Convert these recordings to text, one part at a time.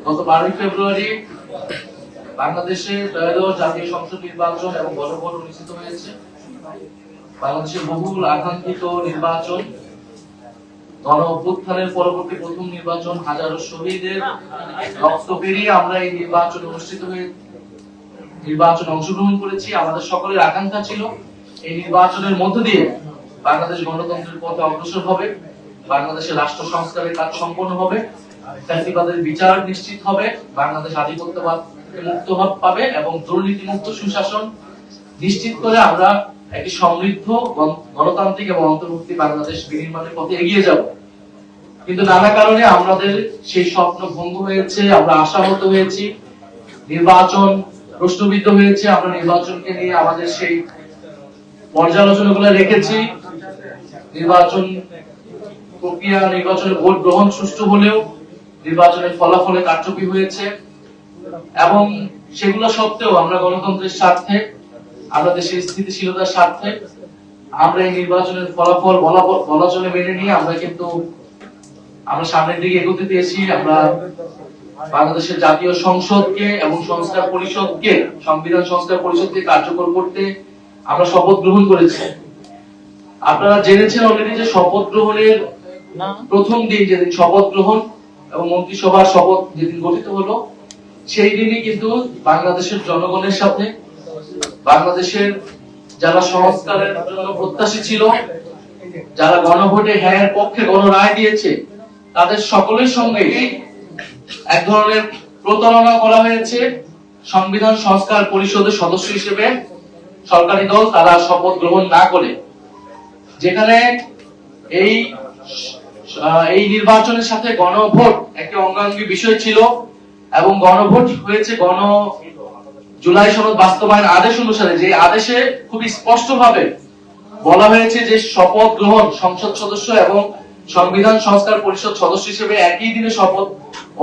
গত 12 ফেব্রুয়ারি বাংলাদেশে ত্রয়োদশ জাতীয় সংসদ নির্বাচন এবং গণভোট অনুষ্ঠিত হয়েছে। বাংলাদেশের বহুল আকাঙ্ক্ষিত নির্বাচন, গণ অভ্যুত্থানের পরবর্তী প্রথম নির্বাচন, হাজারো শহীদের রক্ত পেরিয়ে আমরা এই নির্বাচন অনুষ্ঠিত হয়ে নির্বাচনে অংশগ্রহণ করেছি। আমাদের সকলের আকাঙ্ক্ষা ছিল এই নির্বাচনের মধ্য দিয়ে বাংলাদেশ গণতন্ত্রের পথে অগ্রসর হবে, বাংলাদেশের রাষ্ট্র সংস্কারের কাজ সম্পন্ন হবে, ফ্যাসিবাদের বিচার নিশ্চিত হবে, বাংলাদেশ আধিপত্যবাদ থেকে মুক্ত পাবে এবং দুর্নীতিমুক্ত সুশাসন নিশ্চিত করে আমরা একটি সমৃদ্ধ গণতান্ত্রিক এবং অন্তর্ভুক্তি বাংলাদেশ বিনির্মাণের পথে এগিয়ে যাব। কিন্তু নানা কারণে আমাদের সেই স্বপ্ন ভঙ্গ হয়েছে, আমরা আশাহত হয়েছি, নির্বাচন প্রশ্নবিদ্ধ হয়েছে। আমরা নির্বাচনকে নিয়ে আমাদের সেই পর্যালোচনাগুলো রেখেছি। নির্বাচন প্রক্রিয়া, নির্বাচনের ভোট গ্রহণ সুষ্ঠু হলেও নির্বাচনের ফলাফলে কারচুপি হয়েছে এবং সেগুলো সত্ত্বেও আমরা গণতন্ত্রের স্বার্থে, আমরা দেশের স্থিতিশীলতার স্বার্থে আমরা এই নির্বাচনের ফলাফল বলা চলে মেনে নিয়ে আমরা সামনের দিকে এগোতে পেরেছি। আমরা বাংলাদেশের জাতীয় সংসদকে এবং সংস্কার পরিষদকে, সংবিধান সংস্কার পরিষদকে কার্যকর করতে আমরা শপথ গ্রহণ করেছি। আপনারা জেনেছেন অলরেডি যে শপথ গ্রহণের প্রথম দিন, যেদিন শপথ গ্রহণ এবং মন্ত্রিসভার শপথ যেদিন গঠিত হলো, সেই দিনই কিন্তু বাংলাদেশের জনগণের সাথে, বাংলাদেশের যারা সংস্কারের জন্য প্রত্যাশী ছিল, যারা গণভোটে হ্যাঁ এর পক্ষে গণরায় দিয়েছে, তাদের সকলের সঙ্গে এক ধরনের প্রতারণা করা হয়েছে। সংবিধান সংস্কার পরিষদের সদস্য হিসেবে সরকারি দল তারা শপথ গ্রহণ না করে, যেখানে এই নির্বাচনের সাথে গণভোট একটি অঙ্গাঙ্গী বিষয় ছিল এবং গণভোট হয়েছে জুলাই সনদ বাস্তবায়ন আদেশ অনুসারে, যে আদেশে খুবই স্পষ্টভাবে বলা হয়েছে যে শপথ গ্রহণ সংসদ সদস্য এবং সংবিধান সংস্কার পরিষদ সদস্য হিসেবে একই দিনে শপথ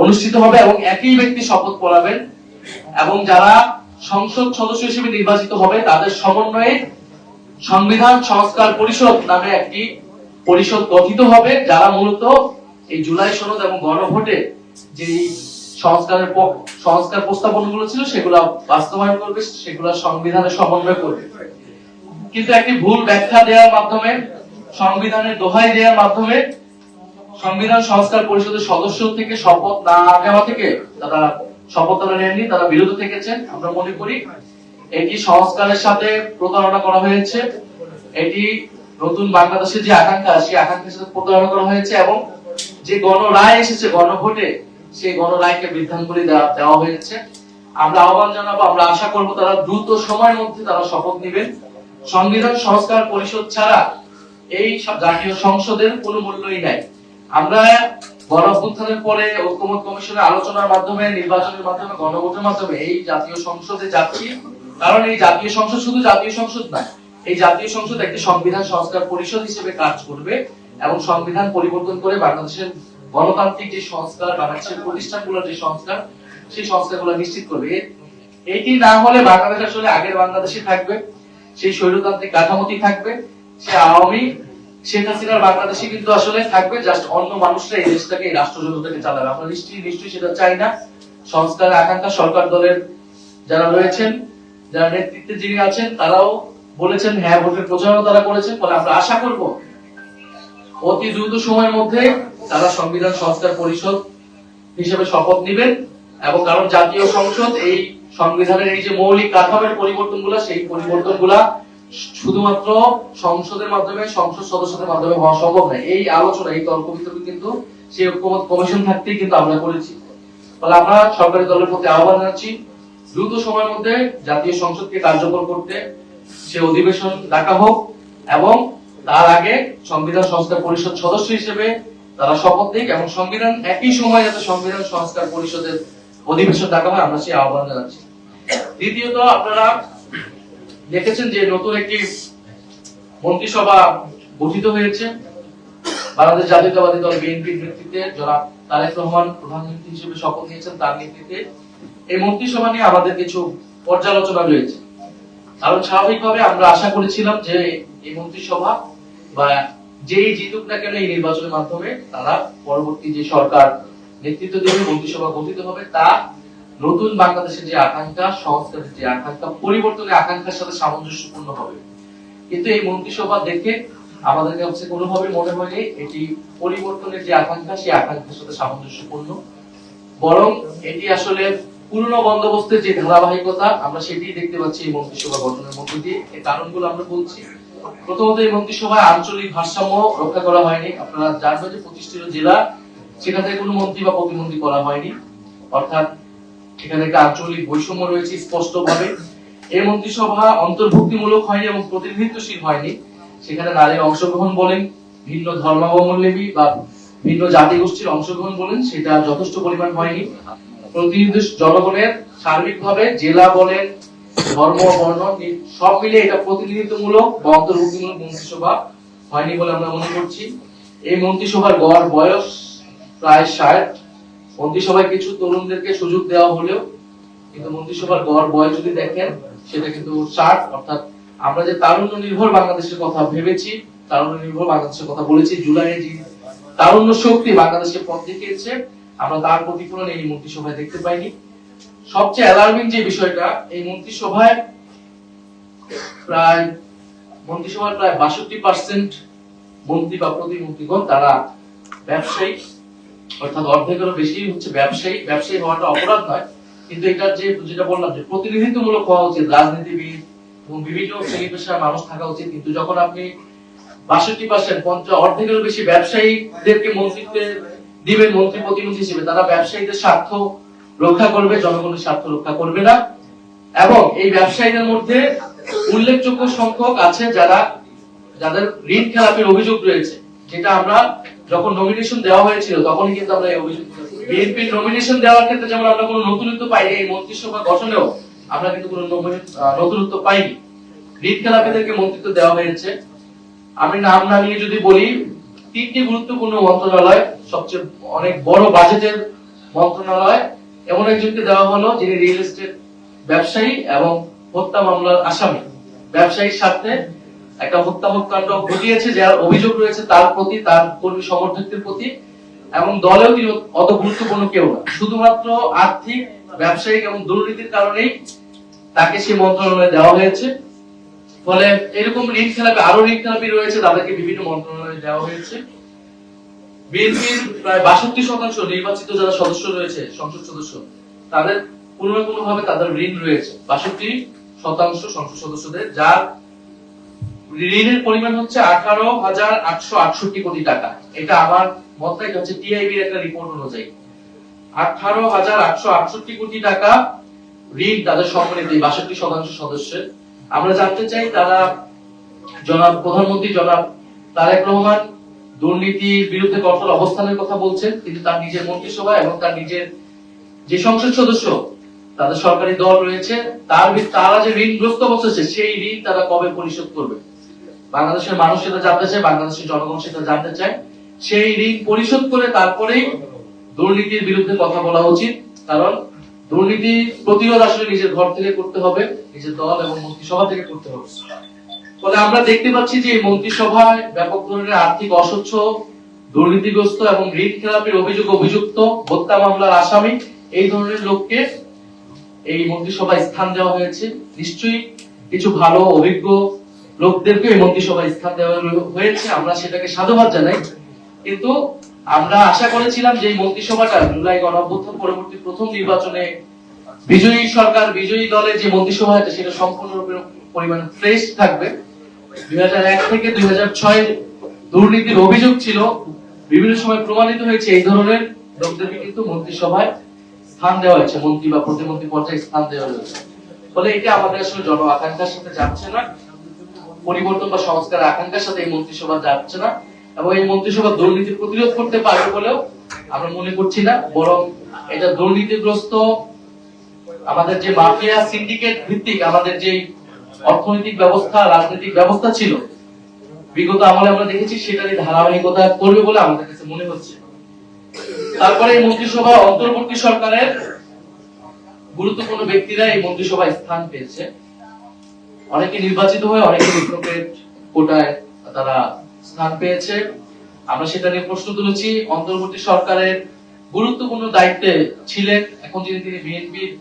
অনুষ্ঠিত হবে এবং একই ব্যক্তি শপথ পড়াবেন এবং যারা সংসদ সদস্য হিসেবে নির্বাচিত হবে তাদের সমন্বয়ে সংবিধান সংস্কার পরিষদ নামে একটি পরিষদ গঠিত হবে, যারা মূলত এই জুলাই সনদ এবং গণভোটে যে সংস্কার প্রস্তাবনাগুলো ছিল সেগুলো বাস্তবায়ন করবে, সেগুলো সংবিধানের সমন্বয় করবে। কিন্তু একটি ভুল ব্যাখ্যা দেওয়ার মাধ্যমে, সংবিধানের দোহাই দেওয়ার মাধ্যমে সংবিধান সংস্কার পরিষদের সদস্য থেকে শপথ না নেওয়া থেকে তারা শপথ নেননি, তারা বিরত থেকেছেন। আমরা মনে করি এটি সংস্কারের সাথে প্রতারণা করা হয়েছে, এটি নতুন বাংলাদেশের যে আকাঙ্ক্ষা, সেই আকাঙ্ক্ষার সাথে প্রতারণা করা হয়েছে এবং যে গণরায় এসেছে গণভোটে, সেই গণরায়কে বৃদ্ধাঙ্গুলি দেওয়া হয়েছে। আমরা আহ্বান জানাবো, আমরা আশা করব তারা দ্রুত সময়ের মধ্যে তারা শপথ নেবেন। সংবিধান সংস্কার পরিষদ ছাড়া এই জাতীয় সংসদের কোনো মূল্যই নাই। আমরা গণ অভ্যুত্থানের পরে ঐক্যমত কমিশনের আলোচনার মাধ্যমে, নির্বাচনের মাধ্যমে, গণভোটের মাধ্যমে এই জাতীয় সংসদে যাচ্ছি, কারণ এই জাতীয় সংসদ শুধু জাতীয় সংসদ না, এই জাতীয় সংসদ একটি সংবিধান সংস্কার পরিষদ হিসেবে কাজ করবে এবং সংবিধান পরিবর্তন করে বাংলাদেশের গণতান্ত্রিক যে সংস্কার, বাংলাদেশের প্রতিষ্ঠানগুলোর যে সংস্কার, সেই সংস্কারগুলো নিশ্চিত করবে। এটি না হলে বাংলাদেশ আসলে আগের বাংলাদেশই থাকবে, সেই স্বৈরতান্ত্রিক কাঠামোটি থাকবে, সে আওয়ামী শেখ হাসিনার বাংলাদেশই কিন্তু আসলে থাকবে, জাস্ট অন্য মানুষরা এই দেশটাকে, এই রাষ্ট্রযন্ত্রটাকে চালাবে। আমরা নিশ্চয়ই সেটা চাই না। সংস্কারের আকাঙ্ক্ষা সরকার দলের যারা রয়েছেন, যারা নেতৃত্বে যিনি আছেন, তারাও বলেছেন, হ্যাঁ ভোটের প্রচারণা তারা করেছেন। ফলে আমরা আশা করব অতি দ্রুত সময়ের মধ্যে তারা সংবিধান সংস্কার পরিষদ হিসেবে শপথ নেবেন এবং কারণ জাতীয় সংসদ এই সংবিধানের এই যে মৌলিক কাঠামোর পরিবর্তনগুলো, সেই পরিবর্তনগুলা শুধুমাত্র সংসদের মাধ্যমে, সংসদ সদস্যদের মাধ্যমে হওয়া সম্ভব নয়। এই আলোচনা, এই তর্ক বিতর্ক কিন্তু সেই ঐক্যমত কমিশন থাকতেই কিন্তু আমরা করেছি। ফলে আমরা সরকারি দলের প্রতি আহ্বান জানাচ্ছি, দ্রুত সময়ের মধ্যে জাতীয় সংসদকে কার্যকর করতে সে অধিবেশন ডাকা হোক এবং তার আগে সংবিধান সংস্কার পরিষদ সদস্য হিসেবে তারা শপথ নিক এবং সংবিধান একই সময় যাতে সংবিধান সংস্কার পরিষদের অধিবেশন ডাকা হয়, আমরা সেই আহ্বান জানাচ্ছি। দ্বিতীয়ত, আপনারা দেখেছেন যে নতুন একটি মন্ত্রিসভা গঠিত হয়েছে বাংলাদেশ জাতীয়তাবাদী দল বিএনপির নেতৃত্বে। জনাব তারেক রহমান প্রধানমন্ত্রী হিসেবে শপথ নিয়েছেন, তার নেতৃত্বে এই মন্ত্রিসভা নিয়ে আমাদের কিছু পর্যালোচনা রয়েছে। কারণ স্বাভাবিকভাবে আমরা আশা করেছিলাম যে এই মন্ত্রিসভা বা যেই জিতুক না কেন এই নির্বাচনের মাধ্যমে তারা পরবর্তী যে সরকার নেতৃত্ব দেবে, মন্ত্রিসভা গঠিত হবে, তা নতুন বাংলাদেশের যে আকাঙ্ক্ষা, সংস্কারের যে আকাঙ্ক্ষা, পরিবর্তনের আকাঙ্ক্ষার সাথে সামঞ্জস্যপূর্ণ হবে। কিন্তু এই মন্ত্রিসভা দেখে আমাদের কাছে কোনোভাবে মনে হয়নি এটি পরিবর্তনের যে আকাঙ্ক্ষা, সেই আকাঙ্ক্ষার সাথে সামঞ্জস্যপূর্ণ, বরং এটি আসলে পুরনো বন্দোবস্তের যে ধারাবাহিকতা, আমরা সেটি দেখতে পাচ্ছি এই মন্ত্রিসভা গঠনের মধ্য দিয়ে। এই কারণগুলো আমরা বলছি। প্রথমত, এই মন্ত্রিসভায় আঞ্চলিক ভারসাম্য রক্ষা করা হয়নি। আপনারা জানবেন যে 25টি জেলা, সেখানে কোনো মন্ত্রী বা প্রতিমন্ত্রী করা হয়নি, অর্থাৎ এখানে একটা আঞ্চলিক বৈষম্য রয়েছে স্পষ্টভাবে। এই মন্ত্রিসভা অন্তর্ভুক্তিমূলক হয়নি এবং প্রতিনিধিত্বশীল হয়নি। সেখানে নারীর অংশগ্রহণ বলেন, ভিন্ন ধর্মাবলম্বী বা ভিন্ন জাতিগোষ্ঠীর অংশগ্রহণ বলেন, সেটা যথেষ্ট পরিমাণ হয়নি। প্রতিনিধি জনগণের সার্বিকভাবে জেলা বলেন, ধর্ম, বর্ণ সব মিলে এটা প্রতিনিধিত্বমূলক বা অন্তর্ভুক্তিমূলক মন্ত্রিসভা হয়নি বলে আমরা মনে করছি। এই মন্ত্রিসভার গড় বয়স প্রায় 60। মন্ত্রিসভায় কিছু তরুণদেরকে সুযোগ দেওয়া হলেও কিন্তু মন্ত্রিসভার গড় বয়স যদি দেখেন, সেটা কিন্তু 60। অর্থাৎ আমরা যে তারুণ্য নির্ভর বাংলাদেশের কথা ভেবেছি, তারুণ্য নির্ভর বাংলাদেশের কথা বলেছি, জুলাইয়ে যে তারুণ্য শক্তি বাংলাদেশে পথ দেখিয়েছে, আমরা তার প্রতিফলন এই মন্ত্রিসভায় দেখতে পাইনি। সবচেয়ে অ্যালার্মিং যে বিষয়টা, এই মন্ত্রিসভায় প্রায় 62% মন্ত্রী বা প্রতিমন্ত্রীগণ তারা ব্যবসায়ী, অর্থাৎ অর্ধেকেরও বেশি হচ্ছে ব্যবসায়ী। ব্যবসায়ী হওয়াটা অপরাধ নয়, কিন্তু এটা যেটা বললাম যে প্রতিনিধিত্বমূলক হওয়া উচিত, রাজনীতিবিদ এবং বিভিন্ন শ্রেণী পেশার মানুষ থাকা উচিত। কিন্তু যখন আপনি 62% অর্ধেকেরও বেশি ব্যবসায়ীদেরকে মন্ত্রিত্বে দিবেন মন্ত্রী প্রতিমন্ত্রী হিসেবে, তারা ব্যবসায়ীদের স্বার্থ রক্ষা করবে, জনগণের স্বার্থ রক্ষা করবে না। এবং এই ব্যবসায়ীদের মধ্যে উল্লেখযোগ্য সংখ্যক আছে যাদের ঋণ খেলাপির অভিযোগ রয়েছে, যেটা আমরা যখন নমিনেশন দেওয়া হয়েছিল তখনই কিন্তু আমরা এই অভিযোগ, বিএনপির নমিনেশন দেওয়ার ক্ষেত্রে যেমন আমরা কোনো নতুনত্ব পাইনি, এই মন্ত্রিসভা গঠনেও আমরা কিন্তু কোনো নতুনত্ব পাইনি। ঋণ খেলাপিদেরকে মন্ত্রিত্ব দেওয়া হয়েছে। আমি নাম না নিয়ে যদি বলি, 3টি গুরুত্বপূর্ণ মন্ত্রণালয়, সবচেয়ে অনেক বড় বাজেটের মন্ত্রণালয়, এমন একজনকে দেওয়া হলো যিনি রিয়েল এস্টেট ব্যবসায়ী এবং হত্যা মামলার আসামি। ব্যবসায়ীর সাথে একটা হত্যাকাণ্ড ঘটিয়েছে, যার অভিযোগ রয়েছে তার প্রতি, তার কর্মী সমর্থকদের প্রতি, এবং দলেও তিনি অত গুরুত্বপূর্ণ কেউ না। শুধুমাত্র আর্থিক, ব্যবসায়িক এবং দুর্নীতির কারণেই তাকে সেই মন্ত্রণালয়ে দেওয়া হয়েছে। ফলে এরকম ঋণ খেলাপি, আরো ঋণ খেলাপি রয়েছে, তাদেরকে বিভিন্ন মন্ত্রণালয়ে দেওয়া হয়েছে। বিএনপির প্রায় 62% নির্বাচিত যারা সদস্য রয়েছে, সংসদ সদস্য, তাদের কোনো না কোনো ভাবে তাদের ঋণ রয়েছে। 62% সংসদ সদস্যদের, যার ঋণের পরিমাণ হচ্ছে 18,868 কোটি টাকা। এটা আমার মতে এটা হচ্ছে টিআইবির একটা রিপোর্ট অনুযায়ী 18,868 কোটি টাকা ঋণ তাদের সম্মানিত 62% সদস্যের। আমরা জানতে চাই, তারা জনাব প্রধানমন্ত্রী জনাব তারেক রহমান দুর্নীতির বিরুদ্ধে কঠোর অবস্থানের কথা বলছেন, কিন্তু তার নিজের মন্ত্রিসভা এবং তার নিজের যে সংসদ সদস্য, তাদের সরকারি দল রয়েছে, তারা যে ঋণগ্রস্ত বসেছে, সেই ঋণ তারা কবে পরিশোধ করবে? বাংলাদেশের মানুষ সেটা জানতে চায়, বাংলাদেশের জনগণ সেটা জানতে চায়। সেই ঋণ পরিশোধ করে তারপরেই দুর্নীতির বিরুদ্ধে কথা বলা উচিত, কারণ দুর্নীতি প্রতিরোধ আসলে নিজের ঘর থেকে করতে হবে, নিজের দল এবং মন্ত্রিসভা থেকে করতে হবে। ফলে আমরা দেখতে পাচ্ছি যে এই মন্ত্রিসভায় ব্যাপক ধরনের আর্থিক অস্বচ্ছ, দুর্নীতিগ্রস্ত এবং ঋণ খেলাপির অভিযুক্ত, হত্যা মামলার আসামি, এই ধরনের লোককে এই মন্ত্রিসভায় স্থান দেওয়া হয়েছে। নিশ্চয়ই কিছু ভালো অভিজ্ঞ লোকদেরকে এই মন্ত্রিসভায় স্থান দেওয়া হয়েছে, আমরা সেটাকে সাধুবাদ জানাই। কিন্তু আমরা আশা করেছিলাম যে এই মন্ত্রিসভাটা জুলাই গণঅভ্যুত্থান পরবর্তী প্রথম নির্বাচনে বিজয়ী সরকার, বিজয়ী দলের যে মন্ত্রিসভা আছে, সেটা সম্পূর্ণরূপে পরিমাণে ফ্রেশ থাকবে। 2001 থেকে 2006 দুর্নীতির অভিযোগ ছিল, বিভিন্ন সময় প্রমাণিত হয়েছে, এই ধরনের লোকদেরকে কিন্তু মন্ত্রিসভায় স্থান দেওয়া হয়েছে, মন্ত্রী বা প্রতিমন্ত্রী পর্যায়ে স্থান দেওয়া হয়েছে। ফলে এটা আমাদের আসলে জন আকাঙ্ক্ষার সাথে যাচ্ছে না, পরিবর্তন বা সংস্কার আকাঙ্ক্ষার সাথে এই মন্ত্রিসভা যাচ্ছে না, এবং এই মন্ত্রিসভা দুর্নীতি প্রতিরোধ করতে পারবে বলেও আমরা মনে করছি না। বরং এটা দুর্নীতিগ্রস্ত আমাদের যে মাফিয়া সিন্ডিকেট ভিত্তিক আমাদের যে অর্থনৈতিক ব্যবস্থা, রাজনৈতিক ব্যবস্থা ছিল বিগত আমলে, আমরা দেখেছি সেটারই ধারাবাহিকতা করবে বলে আমাদের কাছে মনে হচ্ছে। তারপরে এই মন্ত্রিসভা অন্তর্বর্তী সরকারের গুরুত্বপূর্ণ ব্যক্তিরা এই মন্ত্রিসভায় স্থান পেয়েছে। অনেকে নির্বাচিত হয়ে, অনেকে রিপ্রোপ্রিয়েট কোটায় তারা স্থান পেয়েছে। আমরা সেটা নিয়ে প্রশ্ন তুলেছি। অন্তর্বর্তী সরকারের গুরুত্বপূর্ণ দায়িত্বে ছিলেন, এখন যদি তিনি বিএনপির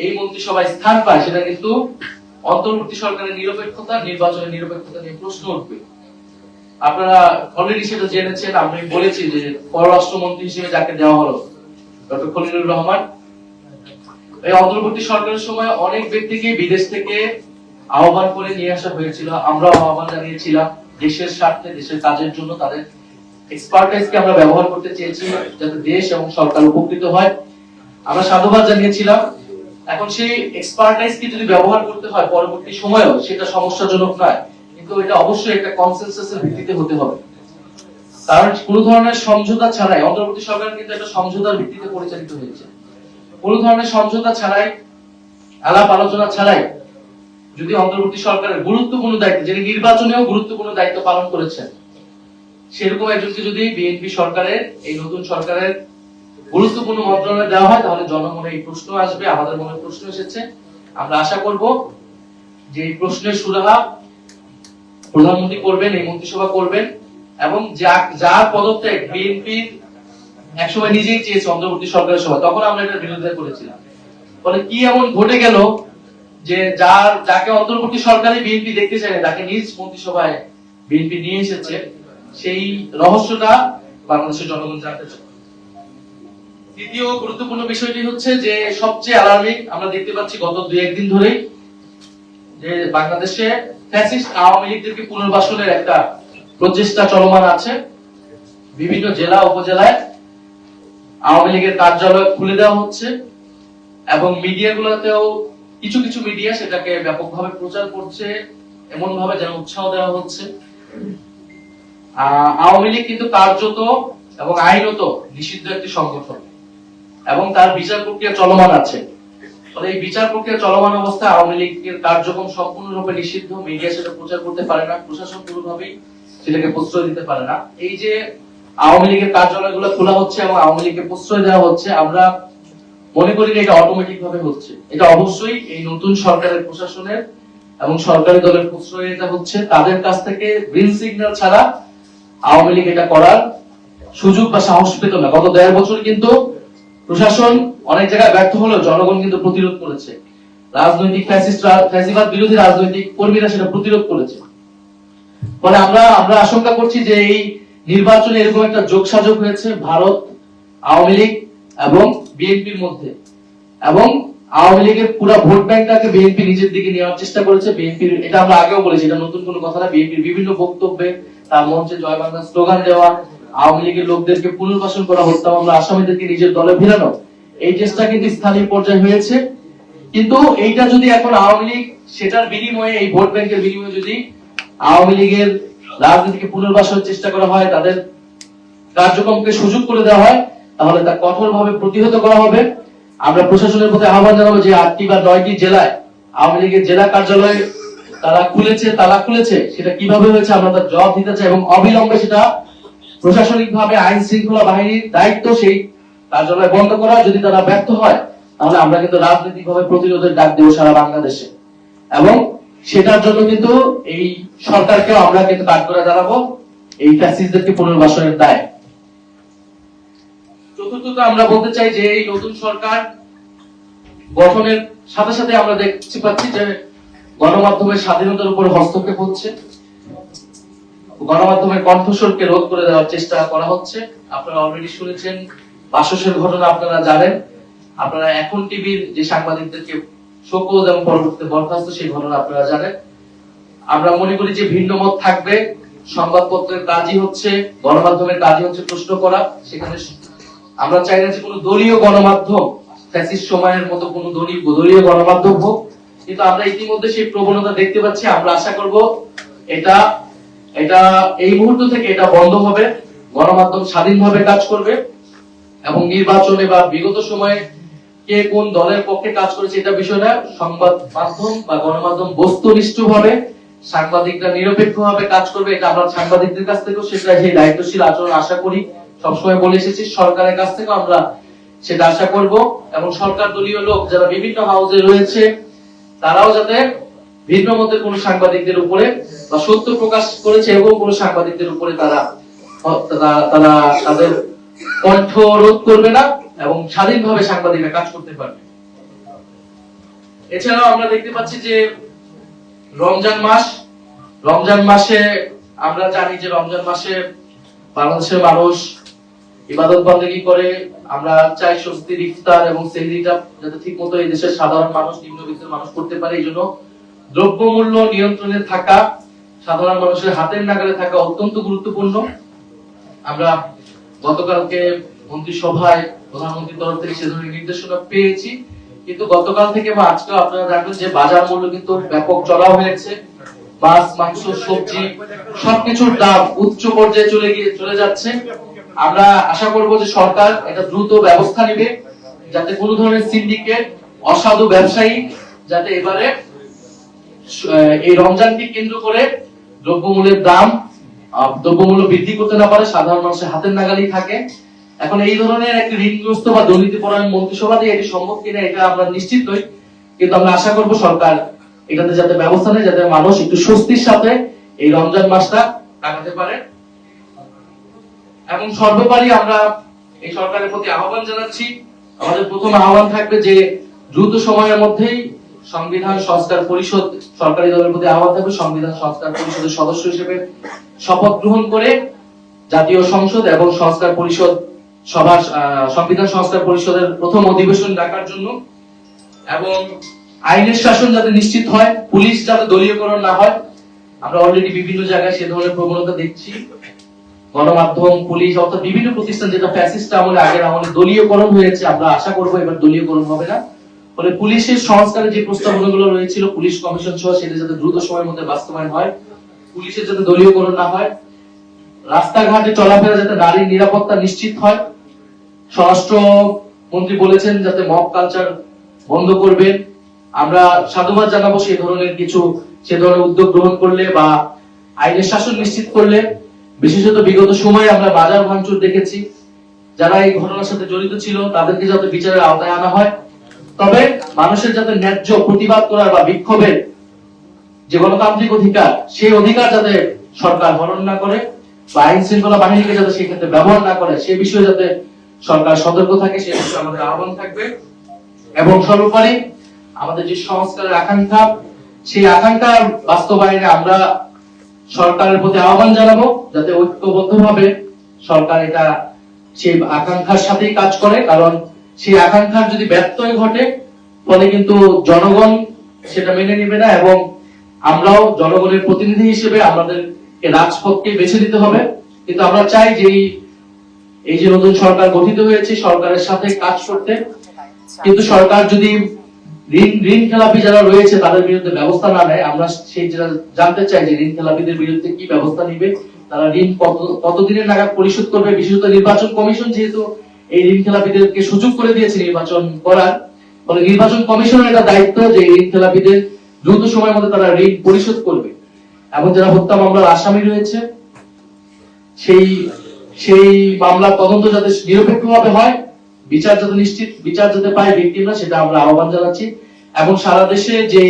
এই মন্ত্রিসভায় স্থান পায়, সেটা কিন্তু অন্তর্বর্তী সরকারের নিরপেক্ষতা, নির্বাচনের নিরপেক্ষতা নিয়ে প্রশ্ন উঠবে। আপনারা অলরেডি সেটা জেনেছেন, আমি বলেছি যে পররাষ্ট্রমন্ত্রী হিসেবে যাকে দেওয়া হলো ডক্টর খলিলুর রহমান, এই অন্তর্বর্তী সরকারের সময় অনেক ব্যক্তিকে বিদেশ থেকে আহ্বান করে নিয়ে আসা হয়েছিল। আমরা আহ্বান জানিয়েছিলাম দেশের স্বার্থে, দেশের কাজের জন্য তাদের এক্সপার্টাইজকে আমরা ব্যবহার করতে চেয়েছি যাতে দেশ এবং সরকার উপকৃত হয়। আমরা সাধুবাদ জানিয়েছিলাম। এখন সেই এক্সপার্টাইজকে যদি ব্যবহার করতে হয় পরবর্তী সময়েও, সেটা সমস্যাজনক নয়, কিন্তু এটা অবশ্যই একটা কনসেনসাসের ভিত্তিতে হতে হবে। কারণ কোনো ধরনের সমঝোতা ছাড়াই অন্তর্বর্তী সরকার কিন্তু একটা সমঝোতার ভিত্তিতে পরিচালিত হয়েছে। কোনো ধরনের সমঝোতা ছাড়াই, আলাপ আলোচনা ছাড়াই যদি অন্তর্বর্তী সরকারের গুরুত্বপূর্ণ দায়িত্ব, যিনি নির্বাচনেও গুরুত্বপূর্ণ দায়িত্ব পালন করেছেন, সেরকম একজনকে যদি বিএনপি সরকারের, এই নতুন সরকারের গুরুত্বপূর্ণ মন্ত্রণালয়ে দেওয়া হয়, তাহলে জনমনে এই প্রশ্ন আসবে, আমাদের মনে প্রশ্ন এসেছে। আমরা আশা করব যে এই প্রশ্নের সুরাহা প্রধানমন্ত্রী করবেন, এই মন্ত্রিসভা করবেন, এবং যার পদত্যাগ বিএনপির একসময় নিজেই চেয়েছে অন্তর্বর্তী সরকারের সময়, তখন আমরা এটার বিরোধিতা করেছিলাম। ফলে কি এমন ঘটে গেল যে যাকে অন্তর্বর্তী সরকারে বিএনপি দেখতে চায়, তাকে নিজ মন্ত্রিসভায় বিএনপি নিয়ে এসেছে, সেই রহস্যটা বাংলাদেশের জনগণ জানতে চায়। দ্বিতীয় গুরুত্বপূর্ণ বিষয়টি হচ্ছে যে সবচেয়ে অ্যালার্মিং আমরা দেখতে পাচ্ছি গত 2-1 দিন ধরেই, যে বাংলাদেশে ফ্যাসিস্ট আওয়ামী লীগদেরকে পুনর্বাসনের একটা প্রচেষ্টা চলমান আছে। বিভিন্ন জেলা উপজেলায় আওয়ামী লীগের কার্যালয় খুলে দেওয়া হচ্ছে, এবং মিডিয়াগুলোতেও কিছু কিছু মিডিয়া সেটাকে ব্যাপকভাবে প্রচার করছে, এমন ভাবে যেন উৎসাহ দেওয়া হচ্ছে। আওয়ামী লীগ কিন্তু কার্যত এবং আইনত নিষিদ্ধ একটি সংগঠন, এবং তার বিচার প্রক্রিয়া চলমান আছে। ফলে এই বিচার প্রক্রিয়া চলমান অবস্থায় আওয়ামী লীগের কার্যক্রম সম্পূর্ণরূপে নিষিদ্ধ, মিডিয়া সেটা প্রচার করতে পারে না, প্রশাসন পুরোভাবেই সেটাকে প্রশ্রয় দিতে পারে না। এই যে আওয়ামী লীগের কার্যালয়গুলো খোলা হচ্ছে এবং আওয়ামী লীগকে প্রশ্রয় দেওয়া হচ্ছে, আমরা মনে করি এটা অটোমেটিক ভাবে হচ্ছে। এটা অবশ্যই এই নতুন সরকারের প্রশাসনের এবং সরকারি দলের প্রশ্রয় এটা হচ্ছে, তাদের কাছ থেকে গ্রিন সিগন্যাল ছাড়া আওয়ামী লীগ এটা করার সুযোগ বা সাহস পেত না। গত 1.5 বছর কিন্তু প্রশাসন অনেক জায়গায় ব্যর্থ হলেও জনগণ কিন্তু প্রতিরোধ করেছে। রাজনৈতিক ফ্যাসিবাদ বিরোধী রাজনৈতিক কর্মীরা সেটা প্রতিরোধ করেছে। ফলে আমরা আশঙ্কা করছি যে এই নির্বাচনে এরকম একটা যোগসাযোগ হয়েছে ভারত, আওয়ামী লীগ এবং বিএনপির মধ্যে, এবং আওয়ামী লীগের পুরো ভোট ব্যাংকটাকে বিএনপি নিজের দিকে নেওয়ার চেষ্টা করেছে। বিএনপির, এটা আমরা আগেও বলেছি, এটা নতুন কোনো কথা না, বিএনপির বিভিন্ন বক্তব্যে, তার মঞ্চে জয় বাংলা স্লোগান দেওয়া, আওয়ামী লীগের লোকদেরকে পুনর্বাসন করা, হত্যা মামলা আসামিদেরকে নিজের দলে ফেরানো, এই চেষ্টা কিন্তু স্থানীয় পর্যায়ে হয়েছে। কিন্তু এইটা যদি এখন আওয়ামী লীগ সেটার বিনিময়ে, এই ভোট ব্যাংকের বিনিময়ে যদি আওয়ামী লীগের রাজনীতিকে পুনর্বাসনের চেষ্টা করা হয়, তাদের কার্যক্রমকে সুযোগ করে দেওয়া হয়, তাহলে তা কঠোরভাবে প্রতিহত করা হবে। আমরা প্রশাসনের প্রতি আহ্বান জানাবো যে 8টি বা 9টি জেলায় আওয়ামী লীগের জেলা কার্যালয় তারা খুলেছে, সেটা কিভাবে হয়েছে আমরা তার জবাব দিতে চাই, এবং অবিলম্বে সেটা প্রশাসনিক ভাবে আইন শৃঙ্খলা বাহিনীর দায়িত্ব সেই কার্যালয় বন্ধ করা। যদি তারা ব্যর্থ হয়, তাহলে আমরা কিন্তু রাজনৈতিক ভাবে প্রতিরোধের ডাক দেব সারা বাংলাদেশে, এবং সেটার জন্য কিন্তু এই সরকারকেও আমরা কিন্তু কাঠগড়ায় দাঁড়াবো এই ফ্যাসিস্টদেরকে পুনর্বাসনের দায়। চতুর্থত আমরা বলতে চাই যে এই নতুন সরকার গঠনের সাথে সাথে আমরা দেখতে পাচ্ছি যে গণমাধ্যমের স্বাধীনতার উপর হস্তক্ষেপ হচ্ছে, গণমাধ্যমের কণ্ঠস্বরকে রোধ করে দেওয়ার চেষ্টা করা হচ্ছে। আপনারা অলরেডি শুনেছেন বাসসের ঘটনা, আপনারা জানেন, আপনারা এখন টিভির যে সাংবাদিকদেরকে শোকজ এবং পরবর্তীতে বরখাস্ত, সেই ঘটনা আপনারা জানেন। আমরা মনে করি যে ভিন্ন মত থাকবে, সংবাদপত্রের কাজই হচ্ছে, গণমাধ্যমের কাজই হচ্ছে প্রশ্ন করা। সেখানে আমরা চাই না যে কোনো দলীয় গণমাধ্যম ফ্যাসিস্ট সময়ের মতো কোনো দলীয় গণমাধ্যম হোক, কিন্তু আমরা ইতিমধ্যে সেই প্রবণতা দেখতে পাচ্ছি। আমরা আশা করব এটা এই মুহূর্ত থেকে এটা বন্ধ হবে, গণমাধ্যম স্বাধীনভাবে কাজ করবে, এবং নির্বাচনে বা বিগত সময়ে কে কোন দলের পক্ষে কাজ করেছে এটা বিষয় না, সংবাদ মাধ্যম বা গণমাধ্যম বস্তুনিষ্ঠভাবে, সাংবাদিকরা নিরপেক্ষভাবে কাজ করবে। এটা আমরা সাংবাদিকদের কাছ থেকেও সেটা সেই দায়িত্বশীল আচরণ আশা করি, সবসময় বলে এসেছি। সরকারের কাছ থেকেও আমরা সেটা আশা করব, এবং সরকার দলীয় লোক যারা বিভিন্ন হাউসে রয়েছে তারাও যাতে ভিন্ন মতের কোন সাংবাদিকদের উপরে বা সত্য প্রকাশ করেছে এবং কোন সাংবাদিকদের উপরে তারা তাদের কণ্ঠ রোধ করবে না এবং স্বাধীনভাবে সাংবাদিকরা কাজ করতে পারবে। এছাড়াও আমরা দেখতে পাচ্ছি যে রমজান মাসে আমরা জানি যে রমজান মাসে বাংলাদেশের মানুষ ইবাদত বন্দেগী করে। আমরা চাই স্বস্তির ইফতার এবং সেহরিটা যাতে ঠিক মতো এই দেশের সাধারণ মানুষ, নিম্নবিত্তের মানুষ করতে পারে। এই জন্য দ্রব্যমূল্য নিয়ন্ত্রণে থাকা, সাধারণ মানুষের হাতের নাগালে থাকা অত্যন্ত গুরুত্বপূর্ণ। আমরা গতকালকে মন্ত্রিসভায় প্রধানমন্ত্রীর তরফ থেকে সে ধরনের নির্দেশনা পেয়েছি, কিন্তু গতকাল থেকে বা আজকে আপনারা জানবেন যে বাজার মূল্য কিন্তু ব্যাপক চড়া হয়েছে। মাছ, মাংস, সবজি সবকিছুর দাম উচ্চ পর্যায়ে চলে যাচ্ছে। আমরা আশা করব যে সরকার এটা দ্রুত ব্যবস্থা নেবে, যাতে কোনো ধরনের সিন্ডিকেট, অসাধু ব্যবসায়ী যাতে এবারে এই রমজানকে কেন্দ্র করে দ্রব্যমূল্য বৃদ্ধি করতে না পারে, সাধারণ মানুষের হাতের নাগালেই থাকে। এখন এই ধরনের একটি ঋণগ্রস্ত বা দুর্নীতিপরায়ণ মন্ত্রিসভা দিয়ে এটি সম্ভব কিনা এটা আমরা নিশ্চিত নই, কিন্তু আমরা আশা করব সরকার এটাতে যাতে ব্যবস্থা নেয়, যাতে মানুষ একটু স্বস্তির সাথে এই রমজান মাসটা কাটাতে পারে। এবং সর্বোপরি আমরা এই সরকারের প্রতি আহ্বান জানাচ্ছি, আমাদের প্রথম আহ্বান থাকবে যে দ্রুত সময়ের মধ্যেই সংবিধান সংস্কার পরিষদ, সরকারি দলের প্রতি আহ্বান থাকবে সংবিধান সংস্কার পরিষদের সদস্য হিসেবে শপথ গ্রহণ করে জাতীয় সংসদ এবং সংস্কার পরিষদ সভার সংবিধান সংস্কার পরিষদের প্রথম অধিবেশন ডাকার জন্য, এবং আইনের শাসন যাতে নিশ্চিত হয়, পুলিশ যাতে দলীয়করণ না হয়। আমরা অলরেডি বিভিন্ন জায়গায় সে ধরনের প্রবণতা দেখছি। গণমাধ্যম, পুলিশ অর্থাৎ বিভিন্ন প্রতিষ্ঠান যেটা ফ্যাসিস্ট আমলে, আগের আমলে দলীয়করণ হয়েছে, আমরা আশা করব এবার দলীয়করণ হবে না। ফলে পুলিশের সংস্কারের যে প্রস্তাবনাগুলো রয়েছিল, পুলিশ কমিশন সহ, সেটা যাতে দ্রুত সময়ের মধ্যে বাস্তবায়ন হয়, পুলিশের যাতে দলীয়করণ না হয়, রাস্তাঘাটে চলাফেরা যাতে নারীর নিরাপত্তা নিশ্চিত হয়। স্বরাষ্ট্র মন্ত্রী বলেছেন যাতে মব কালচার বন্ধ করবেন। আমরা সাধুবাদ জানাবো সে ধরনের উদ্যোগ গ্রহণ করলে বা আইনের শাসন নিশ্চিত করলে। বিশেষত বিগত সময়ে আমরা বাজার ভাঙচুর দেখেছি, যারা এই ঘটনার সাথে জড়িত ছিল তাদেরকে যাতে বিচারের আওতায় আনা হয়। তবে মানুষের যাতে ন্যায্য প্রতিবাদ করার বা বিক্ষোভের যে গণতান্ত্রিক অধিকার, সেই অধিকার যাতে সরকার হরণ না করে বা আইন শৃঙ্খলা বাহিনীকে যাতে সেই ক্ষেত্রে ব্যবহার না করে, সে বিষয়ে যাতে সরকার সতর্ক থাকে, সে বিষয়ে আমাদের আহ্বান থাকবে। এবং সর্বোপরি আমাদের যে সংস্কারের আকাঙ্ক্ষা, সেই আকাঙ্ক্ষার বাস্তবায়নে আমরা সরকারের প্রতি আহ্বান জানাবো যাতে ঐক্যবদ্ধভাবে সরকার এটা সেই আকাঙ্ক্ষার সাথেই কাজ করে। কারণ সেই আকাঙ্ক্ষার যদি ব্যত্যয় ঘটে, ফলে কিন্তু জনগণ সেটা মেনে নেবে না, এবং আমরাও জনগণের প্রতিনিধি হিসেবে আমাদের রাজপথকে বেছে নিতে হবে। কিন্তু আমরা চাই যে এই যে নতুন সরকার গঠিত হয়েছে, সরকারের সাথে কাজ করতে, কিন্তু সরকার যদি ঋণ খেলাপি যারা রয়েছে তাদের বিরুদ্ধে ব্যবস্থা না নেয়, আমরা সেই জানতে চাই যে ঋণ খেলাপিদের বিরুদ্ধে কি ব্যবস্থা নিবে, তারা ঋণ কতদিনের নাগাদ পরিশোধ করবে। বিশেষত নির্বাচন কমিশন যেহেতু এই ঋণ খেলাপিদেরকে সুযোগ করে দিয়েছে নির্বাচন করার, ফলে নির্বাচন কমিশনের একটা দায়িত্ব যে ঋণ খেলাপিদের দ্রুত সময়ের মধ্যে তারা ঋণ পরিশোধ করবে। এবং যারা হত্যা মামলার আসামি রয়েছে, সেই মামলার তদন্ত যাতে নিরপেক্ষভাবে হয়, বিচার যাতে পায় ভিকটিমরা, সেটা আমরা আহ্বান জানাচ্ছি। এবং সারা দেশে যে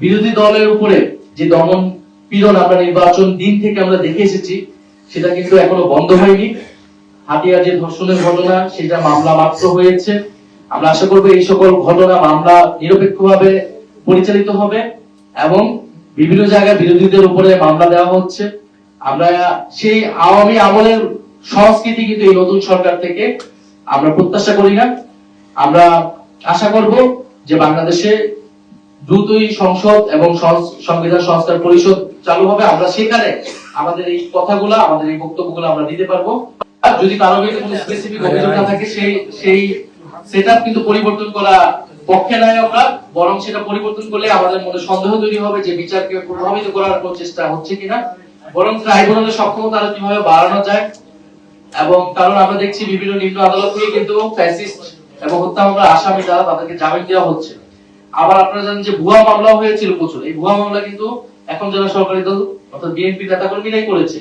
বিরোধী দলের উপরে যে দমন পীড়ন আমরা নির্বাচন দিন থেকে আমরা দেখে এসেছি, সেটা কিন্তু এখনো বন্ধ হয়নি। হাতিয়ার যে ধর্ষণের ঘটনা, সেটা মামলা মাত্র হয়েছে। আমরা আশা করবো এই সকল ঘটনা মামলা নিরপেক্ষভাবে পরিচালিত হবে এবং বিভিন্ন জায়গায় বিরোধীদের উপরে মামলা দেওয়া হচ্ছে। আমরা সেই আওয়ামী আমলের সংস্কৃতি কিন্তু এই নতুন সরকার থেকে আমরা প্রত্যাশা করি না। আমরা আশা করব যে বাংলাদেশে দ্রুতই সংসদ এবং সংবিধান সংস্কার পরিষদ চালু হবে। আমরা সেখানে আমাদের এই কথাগুলো, আমাদের এই বক্তব্যগুলো আমরা দিতে পারবো। আর যদি কারো বিরুদ্ধে কোনো স্পেসিফিক অভিযোগ না থাকে, সেই সেটআপ কিন্তু পরিবর্তন করা পক্ষে নয় আমরা, বরং সেটা পরিবর্তন করলে আমাদের মনে সন্দেহ তৈরি হবে যে বিচারকে প্রভাবিত করার কোনো চেষ্টা হচ্ছে কিনা, বরং ট্রাইব্যুনালের সক্ষমতা আরো কিভাবে বাড়ানো যায়। এবং কারণ আমরা দেখছি বিভিন্ন নিম্ন আদালত থেকে কিন্তু ফ্যাসিস্ট এবং হত্যা মামলার আসামি যারা, তাদেরকে জামিন দেওয়া হচ্ছে। আবার আপনারা জানেন যে ভুয়া মামলা হয়েছিল প্রচুর, এই ভুয়া মামলা কিন্তু এখন যারা সরকারি দল অর্থাৎ বিএনপি নেতাকর্মীরাই করেছে।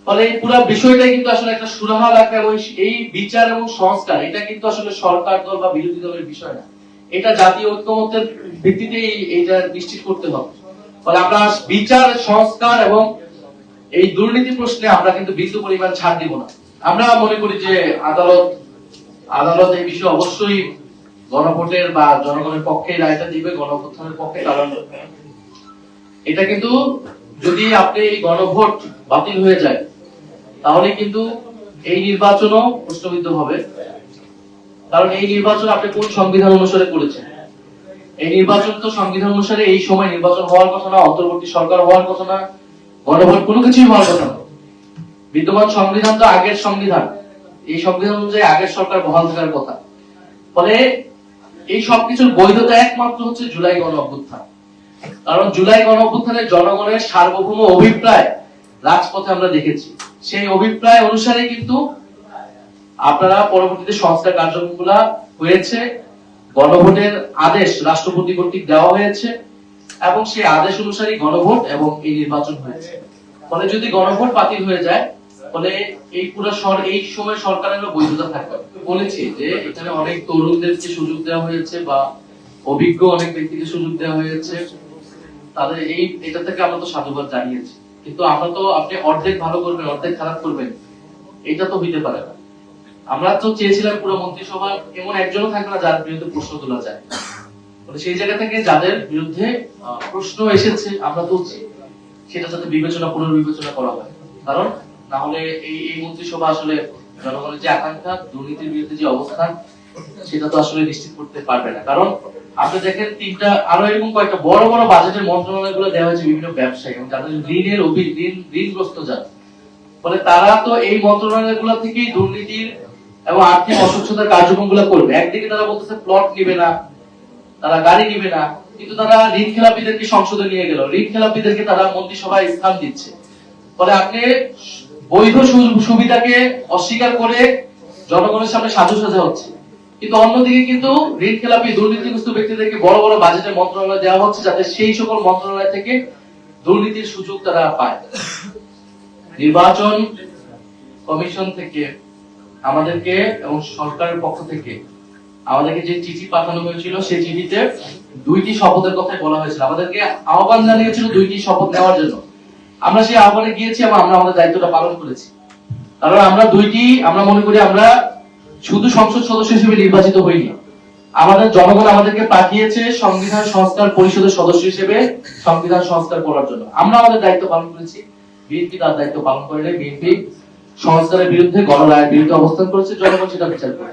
ফলে এই পুরো বিষয়টাই কিন্তু আসলে একটা সুরাহা লাগবে, এবং এই বিচার এবং সংস্কার এটা কিন্তু আসলে সরকার দল বা বিরোধী দলের বিষয় না, এটা জাতীয় ঐক্যমত্যের ভিত্তিতে এইটা নিশ্চিত করতে হবে। ফলে আমরা বিচার, সংস্কার এবং এই দুর্নীতি প্রশ্নে আমরা কিন্তু বিন্দু পরিমাণ ছাড় দিব না। আমরা মনে করি যে আদালত এই বিষয়ে অবশ্যই গণভোটের বা জনগণের পক্ষে রায়টা দিবে, গণঅভ্যুত্থানের পক্ষে। কারণ এটা কিন্তু যদি আপনি এই গণভোট বাতিল হয়ে যায় তাহলে কিন্তু এই নির্বাচনও প্রশ্নবিদ্ধ হবে। কারণ এই নির্বাচন আপনি কোন সংবিধান অনুসারে করেছেন? এই নির্বাচন তো সংবিধান অনুসারে এই সময় নির্বাচন হওয়ার কথা না, অন্তর্বর্তী সরকার হওয়ার কথা না, গণভোট কোনো কিছুই হওয়ার কথা না। বিদ্যমান সংবিধান তো আগের সংবিধান, এই সংবিধান অনুযায়ী আগের সরকার বহাল থাকার কথা। ফলে এই সবকিছুর বৈধতা একমাত্র হচ্ছে জুলাই গণ অভ্যুত্থান। কারণ জুলাই গণ অভ্যুত্থানে জনগণের সার্বভৌম অভিপ্রায় রাজপথে আমরা দেখেছি। সেই অভিপ্রায় অনুসারে কিন্তু আপনারা পরবর্তীতে সংস্কার কার্যক্রমগুলা হয়েছে, গণভোটের আদেশ রাষ্ট্রপতি কর্তৃক দেওয়া হয়েছে এবং সেই আদেশ অনুসারে গণভোট এবং এই নির্বাচন হয়েছে। ফলে যদি গণভোট বাতিল হয়ে যায় ফলে এই পুরো এই সময় সরকারেরও বৈধতা থাকবে। বলেছি যে এখানে অনেক তরুণদেরকে সুযোগ দেওয়া হয়েছে বা অভিজ্ঞ অনেক ব্যক্তিকে সুযোগ দেওয়া হয়েছে, তাদের এটা থেকে আমরা তো সাধুবাদ জানিয়েছি। কিন্তু আমরা তো আপনি অর্ধেক ভালো করবেন অর্ধেক খারাপ করবেন, এটা তো হইতে পারে না। আমরা তো চেয়েছিলাম পুরো মন্ত্রিসভা এমন একজনও থাকবে না যার বিরুদ্ধে প্রশ্ন তোলা যায়। সেই জায়গা থেকে যাদের বিরুদ্ধে প্রশ্ন এসেছে আমরা তুলছি, সেটা যাতে পুনর্বিবেচনা করা হয়। কারণ না হলে এই মন্ত্রিসভা আসলে জনগণের যে আকাঙ্ক্ষা, দুর্নীতির বিরুদ্ধে যে অবস্থান, সেটা তো আসলে নিশ্চিত করতে পারবে না। কারণ আপনি দেখেন আরো এরকম কয়েকটা বড় বড় বাজেটের মন্ত্রণালয়গুলো দেওয়া হয়েছে বিভিন্ন ব্যবসায়ী এবং যাদের ঋণগ্রস্ত যারা, ফলে তারা তো এই মন্ত্রণালয়গুলো থেকেই দুর্নীতির এবং আর্থিক অস্বচ্ছতার কার্যক্রমগুলো করবে। একদিকে তারা বলতেছে প্লট নিবে না, তারা গাড়ি নিবে না, কিন্তু তারা ঋণ খেলাপিদেরকে সংসদে নিয়ে গেল, ঋণ খেলাপিদেরকে তারা মন্ত্রিসভায় স্থান দিচ্ছে। ফলে আপনি বৈধ সুবিধাকে অস্বীকার করে জনগণের সামনে সাজু সাজা হচ্ছে, কিন্তু অন্যদিকে কিন্তু ঋণ খেলাপি দুর্নীতিগ্রস্ত ব্যক্তিদেরকে বড় বড় বাজেটের মন্ত্রণালয় দেওয়া হচ্ছে যাতে সেই সকল মন্ত্রণালয় থেকে দুর্নীতির সুযোগ তারা পায়। নির্বাচন কমিশন থেকে আমাদেরকে এবং সরকারের পক্ষ থেকে আমাদেরকে যে চিঠি পাঠানো হয়েছিল সেই চিঠিতে 2টি শপথের কথা বলা হয়েছিল। আমাদেরকে আহ্বান জানিয়েছিল 2টি শপথ নেওয়ার জন্য। আমরা সেই আহ্বানে গিয়েছি এবং আমরা আমাদের দায়িত্বটা পালন করেছি। কারণ আমরা মনে করি আমরা শুধু সংসদ সদস্য হিসেবে নির্বাচিত হইনি, আমাদের জনগণ আমাদেরকে পাঠিয়েছে সংবিধান সংস্কার পরিষদের সদস্য হিসেবে সংবিধান সংস্কার করার জন্য। আমরা আমাদের দায়িত্ব পালন করেছি, বিএনপি তার দায়িত্ব পালন করে। বিএনপি সংস্কারের বিরুদ্ধে, গণরায়ের বিরুদ্ধে অবস্থান করেছে, জনগণ সেটা বিচার করে।